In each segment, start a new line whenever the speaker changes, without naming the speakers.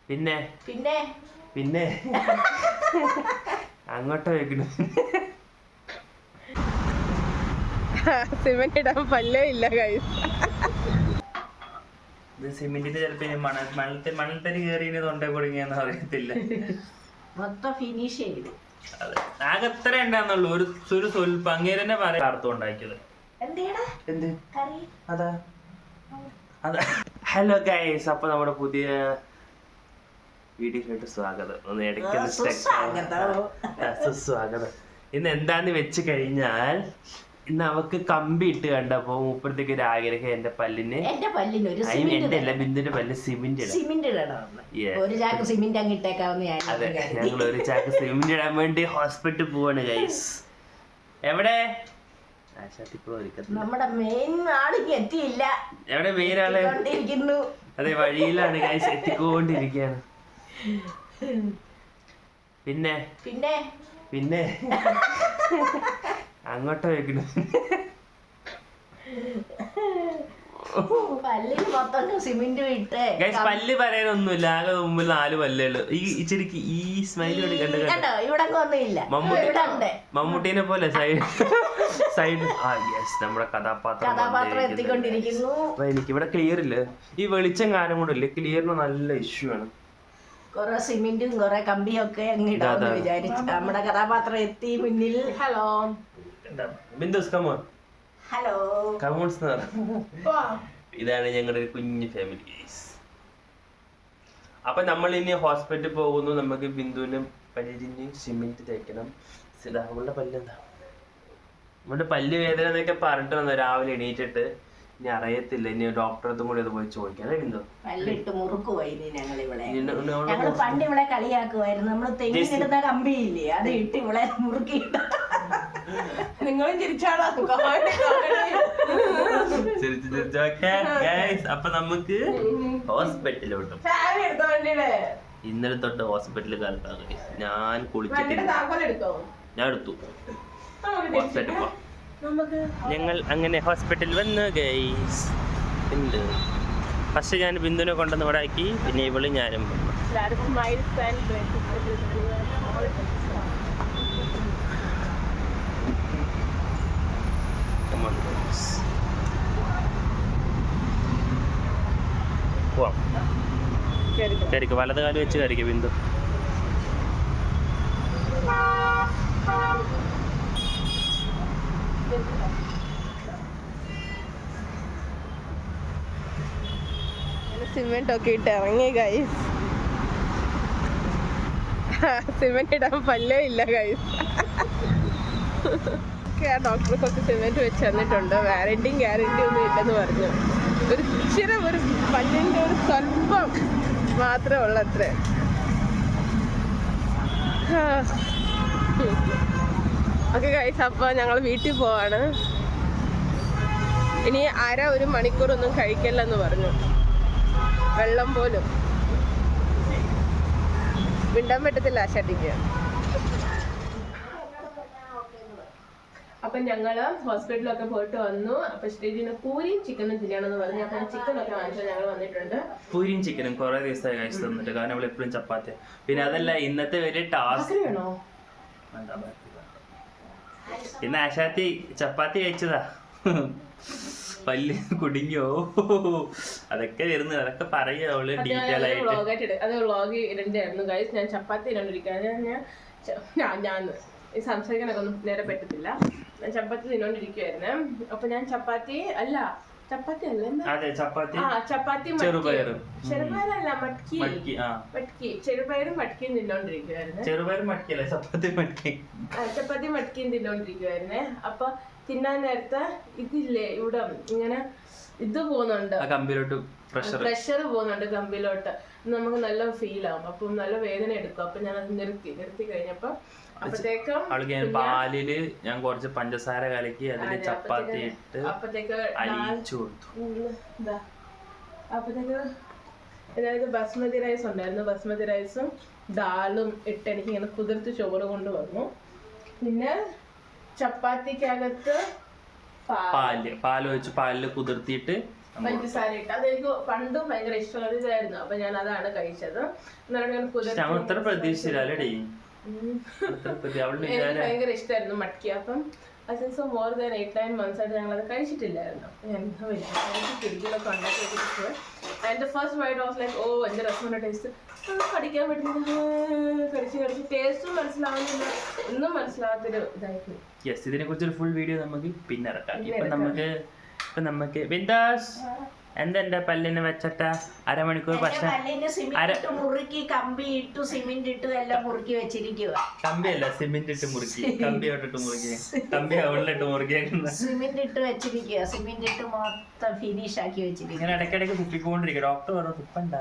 പിന്നെ പിന്നെ പിന്നെ അങ്ങോട്ട് വെക്കണു.
സിമെന്റ് ഇടാൻ പല്ലേ ഇല്ല ഗൈസ്.
ഇത് സിമെന്റിന്റെ ചിലപ്പോ മണൽത്തരി കയറി തൊണ്ടേ പൊടിങ്ങിയെന്ന് അറിയത്തില്ല.
മൊത്തം ഫിനിഷ് ചെയ്തു.
അതെ, ആകെ എത്ര ഉണ്ടാന്നുള്ളൂ. ഒരു സ്വൽപ്പം അങ്ങേര് തന്നെ പറയാം അർത്ഥം ഉണ്ടാക്കിയത്. അതാ അതാ. ഹലോ ഗൈസ്, അപ്പൊ നമ്മുടെ പുതിയ വീഡിയോയിലോട്ട് സ്വാഗതം. ഒന്ന് ഇടയ്ക്ക് സുസ്വാഗതം. ഇന്ന് എന്താന്ന് വെച്ച് കഴിഞ്ഞാൽ, ഇന്ന് അവക്ക് കമ്പി ഇട്ട് കണ്ടപ്പോ മൂപ്പഴത്തേക്ക് ഒരു ആഗ്രഹം എന്റെ പല്ലിന് എന്റെ അല്ല ബിന്ദുന്റെ പല്ല് സിമെന്റ് അതെ, ഞങ്ങൾ ഒരു ചാക്ക് സിമെന്റ് ഇടാൻ വേണ്ടി ഹോസ്പിറ്റലിൽ പോവാണ് ഗൈസ്. എവിടെ
നമ്മുടെ മെയിൻ ആളിക്ക് എത്തിയില്ല.
എവിടെ മെയിൻ ആള്? അതെ, വഴിയിലാണ് ഗൈസ്, എത്തിക്കൊണ്ടിരിക്കുകയാണ്. പിന്നെ പിന്നെ പിന്നെ അങ്ങോട്ട് വെക്കണു. പല്ല് പറയാനൊന്നുമില്ല, ആകെ മുമ്പിൽ 4 പല്ലേ ഉള്ളു. ഈ ഇച്ചിരിക്ക് ഈ സ്മൈൽ മമ്മൂട്ടീനെ പോലെ സൈഡ് നമ്മുടെ കഥാപാത്രം
എത്തിക്കൊണ്ടിരിക്കുന്നു.
എനിക്ക് ഇവിടെ ക്ലിയർ ഇല്ല, ഈ വെളിച്ചം കാരണം കൊണ്ടല്ലേ, ക്ലിയറിന് നല്ല ഇഷ്യൂ ആണ്.
കൊറേ സിമെന്റും കൊറേ കമ്പിയും ഒക്കെ അങ്ങിടാന്ന് വിചാരിച്ചു. നമ്മുടെ കഥാപാത്രം എത്തി മുന്നിൽ. Hello
ബിന്ദുസ് come on.
ഹലോ
കമോൺസ്. ഇതാണ് ഞങ്ങളുടെ ഒരു കുഞ്ഞു ഫാമിലി ഗൈസ്. അപ്പൊ നമ്മൾ ഇനി ഹോസ്പിറ്റലിൽ പോകുന്നു. നമുക്ക് ബിന്ദുവിന് പല്ലിന് സിമെന്റ് തേക്കണം. സിതാഹുള്ള പല്ലെന്താ, നമ്മുടെ പല്ല് വേദന എന്നൊക്കെ പറഞ്ഞിട്ട് വന്നു രാവിലെ എണീറ്റിട്ട്. ഇനി അറിയത്തില്ല, ഇനി ഡോക്ടറത്തും കൂടി അത് പോയി ചോദിക്കാം. അല്ലേ
പല്ലിട്ട് മുറുക്കുവായി ഞങ്ങള് പണ്ട് ഇവിടെ കളിയാക്കുമായിരുന്നു. നമ്മള് തെങ്ങിടുന്ന കമ്പിയില്ലേ, അത് ഇട്ട് ഇവിടെ മുറുക്കിട്ട. നിങ്ങളും ചിരിച്ചാളോ?
അപ്പൊ നമുക്ക് ഹോസ്പിറ്റലിലോട്ട് ഇന്നലെ തൊട്ട് ഹോസ്പിറ്റലിൽ കാലത്താണ് ഞാൻ കുളിച്ചിട്ടില്ല. ഞാൻ എടുത്തു. ഹോസ്പിറ്റലിൽ പോവാം. ഞങ്ങൾ അങ്ങനെ ഹോസ്പിറ്റലിൽ വന്ന് ഗൈസ്. ഉണ്ട് ഫസ്റ്റ് ഞാൻ ബിന്ദുവിനെ കൊണ്ടുവന്ന് ഇവിടെ ആക്കി. പിന്നെ ഇവള് ഞാനും പോവാം. കയറിക്ക്, വലത് കാലം വെച്ച് കയറിക്ക് ബിന്ദു.
സിമെന്റ് ഒക്കെ ഇട്ട് ഇറങ്ങി ഗൈസ്. സിമെന്റ് ഇടാൻ പല്ലേ ഇല്ല ഗൈസ്. ഡോക്ടർ കുറച്ച് സിമെന്റ് വെച്ച് തന്നിട്ടുണ്ട്. ഗ്യാരണ്ടി ഒന്നും ഇല്ലെന്ന് പറഞ്ഞു. ഒരു ഇച്ചിരി ഒരു പല്ലിന്റെ ഒരു സ്വല്പം മാത്രമേ ഉള്ളൂ അത്ര. ഓക്കെ ഗൈസ്, അപ്പോൾ ഞങ്ങൾ വീട്ടിൽ പോവാണ്. ഇനി ഒരു മണിക്കൂറൊന്നും കഴിക്കല്ലെന്ന് പറഞ്ഞു. വെള്ളം പോലും വിണ്ടാൻ പറ്റത്തില്ല ആശാട്ടിക്ക്. അപ്പൊ ഞങ്ങള് ഹോസ്പിറ്റലൊക്കെ പോയിട്ട് വന്നു. അപ്പൊ ശ്രീജിന് പൂരിയും ചിക്കനും തിന്നണമെന്ന് പറഞ്ഞു. അപ്പൊ ചിക്കനൊക്കെ വാങ്ങിച്ചാൽ ഞങ്ങൾ വന്നിട്ടുണ്ട്.
പൂരിയും ചിക്കനും കുറെ ദിവസമായി കഴിച്ചു തന്നിട്ട്. കാരണം അവൾ എപ്പോഴും ചപ്പാത്തി. പിന്നെ അതല്ല, ഇന്നത്തെ വലിയ ടാസ്ക് വേണോ? ഇന്ന് ആശാത്തി ചപ്പാത്തി കഴിച്ചതാ. പല്ല് കുടുങ്ങിയോ അതൊക്കെ വരുന്നു. അതൊക്കെ പറയാ അവള് ഡീറ്റെയിൽ ആയിട്ട്.
അത് വ്ളോഗ് ഇടണ്ടായിരുന്നു ഗൈസ്. ഞാൻ ചപ്പാത്തി ഇടണ്ടിരിക്കുകയാണ്. ഞാൻ സംസാരിക്കാനൊക്കെ ഒന്നും നേരെ പറ്റത്തില്ല. ഞാൻ ചപ്പാത്തി തിന്നോണ്ടിരിക്കുവായിരുന്നു. അപ്പൊ ഞാൻ ചപ്പാത്തി അല്ല ചെറുപയറല്ല ചെറുപയറും മട്കിയും തിന്നോണ്ടിരിക്കുവായിരുന്നു. ചപ്പാത്തി മട്കിയും തിന്നോണ്ടിരിക്കുവായിരുന്നേ. അപ്പൊ തിന്നാൻ നേരത്തെ ഇതില്ലേ ഇവിടെ ഇങ്ങനെ ഇത് പോകുന്നുണ്ട്, പ്രഷർ പോകുന്നുണ്ട് കമ്പിലോട്ട്. നമുക്ക് നല്ല ഫീൽ ആവും. അപ്പം നല്ല വേദന എടുക്കും. അപ്പൊ ഞാൻ അത് നിർത്തി കഴിഞ്ഞപ്പോ അപ്പോഴത്തേക്കും
പാലില് ഞാൻ കുറച്ച് പഞ്ചസാര കലക്കി അതില് ചപ്പാത്തി ഇട്ട് അലിയിച്ചു കൊടുത്തു.
അപ്പോഴത്തേക്ക് അതായത് ബസ്മതി റൈസ് ഉണ്ടായിരുന്നു. ബസ്മതി റൈസും ദാലും ഇട്ട് എനിക്ക് ഇങ്ങനെ കുതിർത്ത് ചോറ് കൊണ്ടുവന്നു. പിന്നെ ചപ്പാത്തിക്കകത്ത്
പാല് ഒഴിച്ച് പാലില് കുതിർത്തിയിട്ട്
പഞ്ചസാര ഇട്ട് അതെനിക്ക് പണ്ടും ഭയങ്കര ഇഷ്ടമുള്ള ഇതായിരുന്നു. അപ്പൊ ഞാൻ അതാണ് കഴിച്ചത്.
അത്ര പ്രതീക്ഷിച്ചില്ലേ?
എനിക്ക് ഭയങ്കര ഇഷ്ടമായിരുന്നു മട്ക്കി. അപ്പം സിൻസ് മോർ ദാൻ 8-9 months ആയിട്ട് ഞങ്ങൾ അത് കഴിച്ചിട്ടില്ലായിരുന്നു. കിരികളൊക്കെ ഉണ്ടാക്കി വെച്ചിട്ട് അതിന്റെ ഫസ്റ്റ് ബൈറ്റ് വാസ് ലൈക്ക്, ഓ എന്റെ രസമുള്ള ടേസ്റ്റ്, കടിക്കാൻ പറ്റുന്നില്ല, കടിച്ച് ടേസ്റ്റും മനസ്സിലാവുന്നില്ല, ഒന്നും മനസ്സിലാവാത്തൊരു ഇതായിപ്പോയി.
യെസ്, ഇതിനെ കുറിച്ചൊരു ഫുൾ വീഡിയോ നമുക്ക് പിന്നെ ഇറക്കാം. ഇപ്പൊ നമുക്ക് ബിന്ദാസ് എന്താ പല്ലിന് വെച്ചിട്ട അരമണിക്കൂർ
മുറുക്കി കമ്പി ഇട്ടു സിമെന്റ് ഇട്ടു എല്ലാം മുറുക്കി വെച്ചിരിക്കുക.
കമ്പിയല്ല, സിമെന്റ് ഇട്ട് മുറുക്കി, കമ്പി തൊട്ടിട്ട് മുറുക്കി, കമ്പി അവളിലിട്ട് മുറുക്കിയേക്കുന്ന സിമെന്റ്
ഇട്ട് വെച്ചിരിക്കുക. സിമെന്റ് ഇട്ട് മൊത്തം ഫിനിഷ് ആക്കി വെച്ചിരിക്കുക.
ഇങ്ങനെ ഇടയ്ക്കിടയ്ക്ക് തുപ്പിക്കൊണ്ടിരിക്കുക. ഡോക്ടർ പറഞ്ഞു തുപ്പണ്ട.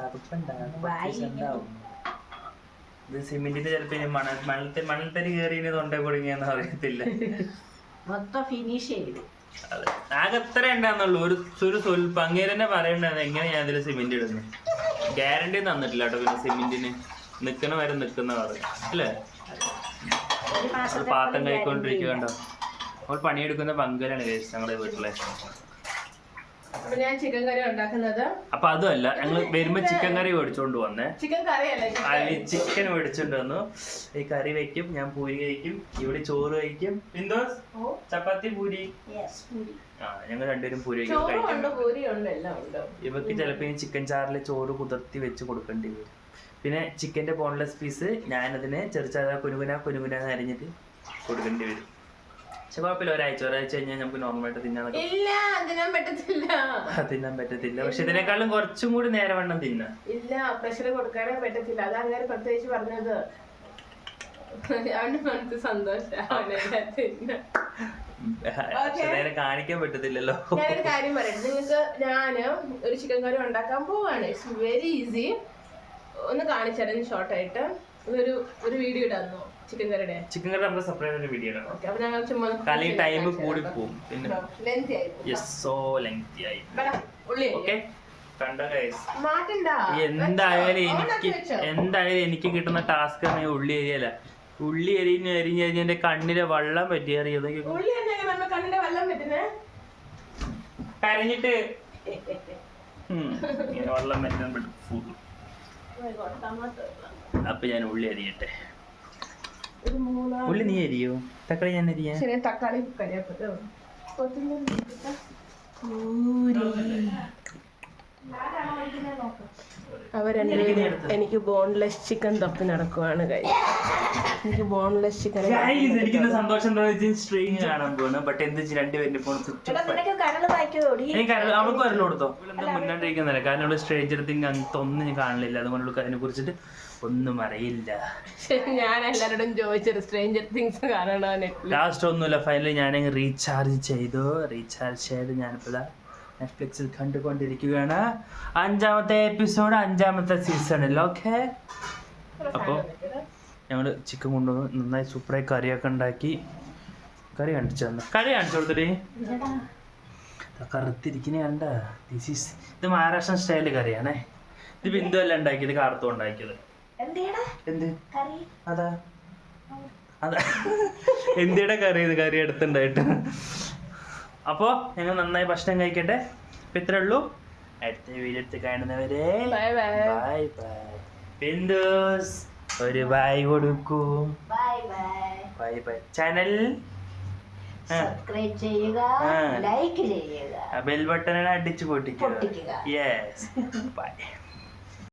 ഇത് സിമെന്റിന്റെ ചിലപ്പോ മണൽത്തരി കയറി തൊണ്ടേ കൊടുങ്ങിയെന്ന് അറിയത്തില്ല.
മൊത്തം ഫിനിഷ് ചെയ്തു.
അതെ, ആകെ എത്ര ഉണ്ടാന്നുള്ളൂ, ഒരു സ്വല്പം. അങ്ങേര് തന്നെ പറയണ്ടായിരുന്നു എങ്ങനെ ഞാൻ ഇതിൽ സിമെന്റ് ഇടുന്നു. ഗ്യാരണ്ടി തന്നിട്ടില്ല കേട്ടോ. പിന്നെ സിമെന്റിന് നിക്കണ വരെ നിക്കുന്ന പറഞ്ഞു അല്ലേ? പാത്രം കഴിക്കൊണ്ടിരിക്കുക കണ്ടോ. നമ്മൾ പണിയെടുക്കുന്ന പങ്കലാണ് ഞങ്ങളുടെ വീട്ടിലെ.
അപ്പൊ ഞാൻ ചിക്കൻ കറി ഉണ്ടാക്കുന്നത്.
അപ്പൊ അതുമല്ല, ഞങ്ങൾ വരുമ്പോ ചിക്കൻ കറി മേടിച്ചോണ്ട് വന്നേ.
ചിക്കൻ കറിയല്ല,
ചിക്കൻ മേടിച്ചോണ്ട് വന്നു. ഈ കറി വെക്കും, ഞാൻ പൂരി കഴിക്കും, ഇവിടെ ചോറ് കഴിക്കും. ബിന്ദോസ് ചപ്പാത്തി പൂരി. ഞങ്ങൾ രണ്ടുപേരും പൂരി ഇവർക്ക് ചിലപ്പോ ഈ ചിക്കൻ ചാറിൽ ചോറ് കുതിർത്തി വെച്ച് കൊടുക്കേണ്ടി വരും. പിന്നെ ചിക്കന്റെ ബോൺലെസ് പീസ് ഞാനതിനെ ചെറുതാ കുനുകുന അരിഞ്ഞിട്ട് കൊടുക്കേണ്ടി വരും. പക്ഷെ കുഴപ്പമില്ല, ഒരാഴ്ച കഴിഞ്ഞാൽ നമുക്ക് നോർമലായിട്ട് തിന്നാൻ പറ്റത്തില്ല. പക്ഷെ ഇതിനേക്കാളും കുറച്ചും കൂടി നേരം വേണം തിന്നാൻ.
ഇല്ല, പ്രഷർ കൊടുക്കാനേ പറ്റത്തില്ല. അത് അങ്ങനെ പ്രത്യേകിച്ച് പറഞ്ഞത്. അവന്റെ മനസ്സിൽ സന്തോഷം.
കാണിക്കാൻ പറ്റത്തില്ലല്ലോ.
ഞാനൊരു കാര്യം പറയട്ടെ നിങ്ങൾക്ക്. ഞാന് ഒരു ചിക്കൻ കറി ഉണ്ടാക്കാൻ പോവാണ്. It's very easy. ഒന്ന് കാണിച്ചു ഷോർട്ടായിട്ട്. ഒരു വീഡിയോ ഇടാന്നോ ചിക്കൻ കറിയുടെ? ചിക്കൻ കറി നമുക്ക് സെപ്പറേറ്റ് ഒരു വീഡിയോ ഇടാം. അപ്പൊ ഞങ്ങൾ ചുമ്മാ കളി ടൈം കൂടി പോകും. പിന്നെ ലെങ്തി ആയി. യെസ്, സോ ലെങ്തി ആയി. ഓക്കേ, കണ്ടോ ഗയ്സ്? മാറ്റണ്ട. എന്തായാലും എനിക്ക് കിട്ടുന്ന ടാസ്ക് ആണ് ഉള്ളി അരിയല്ല. ഉള്ളി അരിഞ്ഞ് എന്റെ കണ്ണിലെ വെള്ളം പറ്റിയറിയത്. കരഞ്ഞിട്ട് വെള്ളം പറ്റാൻ പറ്റും. അപ്പൊ ഞാൻ ഉള്ളി അരിയട്ടെ. ഉള്ളി നീ അരിയോ? തക്കാളി ഞാൻ അരിയാ. തക്കാളി എനിക്ക് ബോൺലെസ് ചിക്കൻ തപ്പി നടക്കുവാണ്. എനിക്ക് ബോൺലെസ് ചിക്കൻ
എനിക്കിന്ന് സന്തോഷം കാണാൻ പോകണം. ബട്ട് എന്ത് രണ്ടുപേരുടെ ഫോൺ അവൾക്ക് വരല് കൊടുത്തോ? ഇവളെന്താ മുന്നോട്ടിരിക്കുന്നില്ല. കാരണം ഇവിടെ സ്ട്രേഞ്ചർ തിങ് അങ്ങനത്തെ ഒന്നും ഞാൻ കാണില്ല. അതുകൊണ്ട് അതിനെ കുറിച്ചിട്ട് ഒന്നും അറിയില്ല.
ഞാൻ എല്ലാവരോടും ചോദിച്ചത് സ്ട്രേഞ്ചർ തിങ്സ് കാണണോ.
ലാസ്റ്റ് ഒന്നുമില്ല, ഫൈനലി ഞാനങ്ങ് റീചാർജ് ചെയ്ത് ഞാനിപ്പോൾ നെറ്റ്ഫ്ലിക്സിൽ കണ്ടുകൊണ്ടിരിക്കുകയാണ്. 5ാമത്തെ എപ്പിസോഡ്, 5ാമത്തെ സീസണിൽ. ഓക്കെ, അപ്പോൾ ഞങ്ങൾ ചിക്കൻ കൊണ്ടുവന്ന് നന്നായി സൂപ്പറായി കറിയൊക്കെ ഉണ്ടാക്കി. കറി കാണിച്ചു കൊടുത്തിട്ടേ. കറുത്തിരിക്കുന്ന കണ്ട. ഇത് മഹാരാഷ്ട്രൻ സ്റ്റൈല് കറിയാണേ. ഇത് ബിന്ദു അല്ല ഉണ്ടാക്കിയത്, കാർത്തും ഉണ്ടാക്കിയത്. എന്ത് അതാ എന്തിയുടെ കറി? ഇത് കറി എടുത്തുണ്ടായിട്ട്. അപ്പോൾ ഞങ്ങൾ നന്നായി ഭക്ഷണം കഴിക്കട്ടെ. ഇപ്പം ഇത്രേ ഉള്ളൂ. അടുത്ത വീഡിയോ എടുത്ത് കാണുന്നവരെ ബൈ ബൈ. ബിന്ദുസ് ഒരു ബൈ കൊടുക്കൂ. Bye bye. ചാനൽ
സബ്സ്ക്രൈബ് ചെയ്യുക, ലൈക്ക് ചെയ്യുക,
ബെൽ ബട്ടൺ അടിച്ചു പൊട്ടിക്കുക. Yes, by.